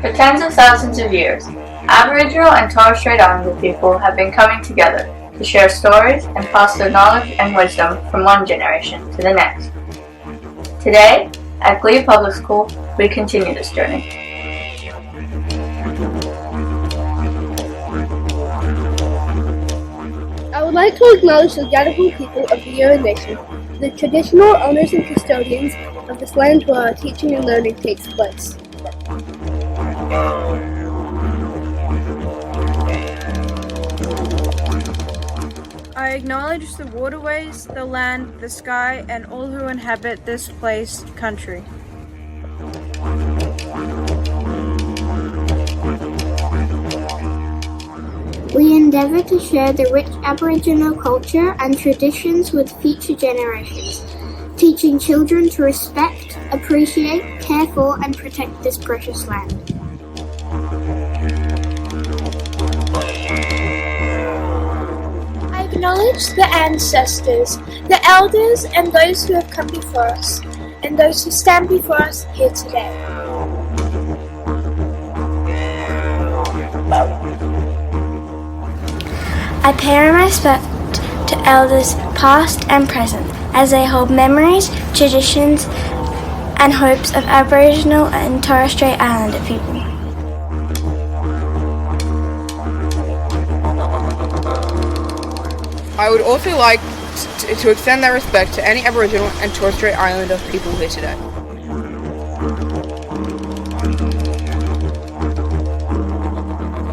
For tens of thousands of years, Aboriginal and Torres Strait Islander people have been coming together to share stories and pass their knowledge and wisdom from one generation to the next. Today, at Glebe Public School, we continue this journey. I would like to acknowledge the Gadigal people of the Eora Nation, the traditional owners and custodians of this land where our teaching and learning takes place. I acknowledge the waterways, the land, the sky, and all who inhabit this country. We endeavour to share the rich Aboriginal culture and traditions with future generations, teaching children to respect, appreciate, care for, and protect this precious land. I acknowledge the ancestors, the elders, and those who have come before us, and those who stand before us here today. I pay my respect to elders past and present as they hold memories, traditions and hopes of Aboriginal and Torres Strait Islander people. I would also like to extend that respect to any Aboriginal and Torres Strait Islander people here today.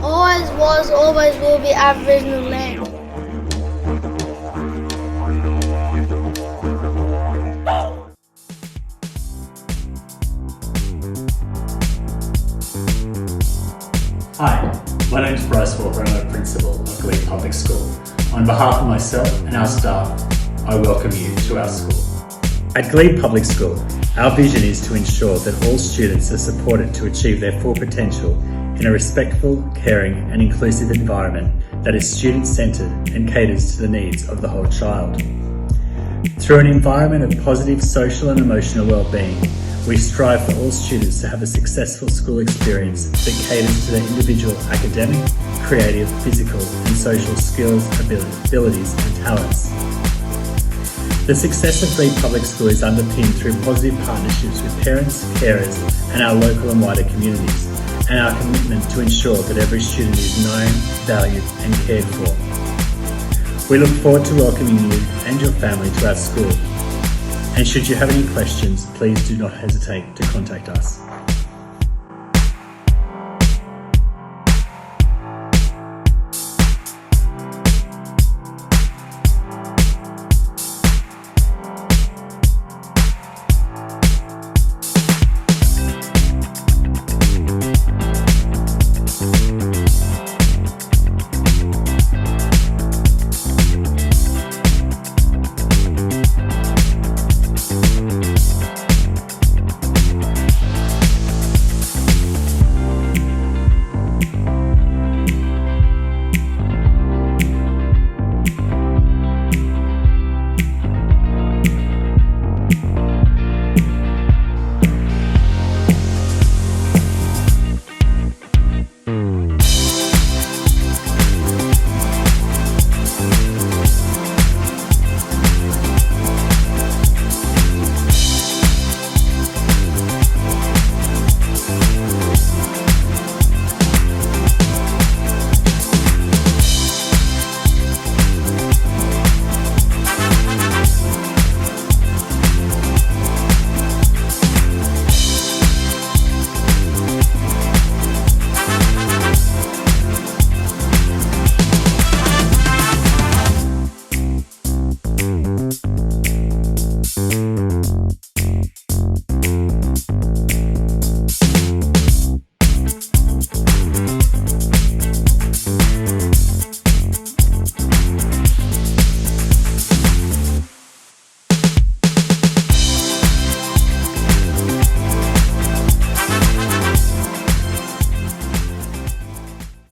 Always was, always will be Aboriginal land. Hi, my name is Bryce Walker and I'm a principal of Glebe Public School. On behalf of myself and our staff, I welcome you to our school. At Glebe Public School, our vision is to ensure that all students are supported to achieve their full potential in a respectful, caring and inclusive environment that is student-centred and caters to the needs of the whole child. Through an environment of positive social and emotional well-being, we strive for all students to have a successful school experience that caters to their individual academic, creative, physical and social skills, abilities and talents. The success of Glebe Public School is underpinned through positive partnerships with parents, carers and our local and wider communities, and our commitment to ensure that every student is known, valued and cared for. We look forward to welcoming you and your family to our school. And should you have any questions, please do not hesitate to contact us.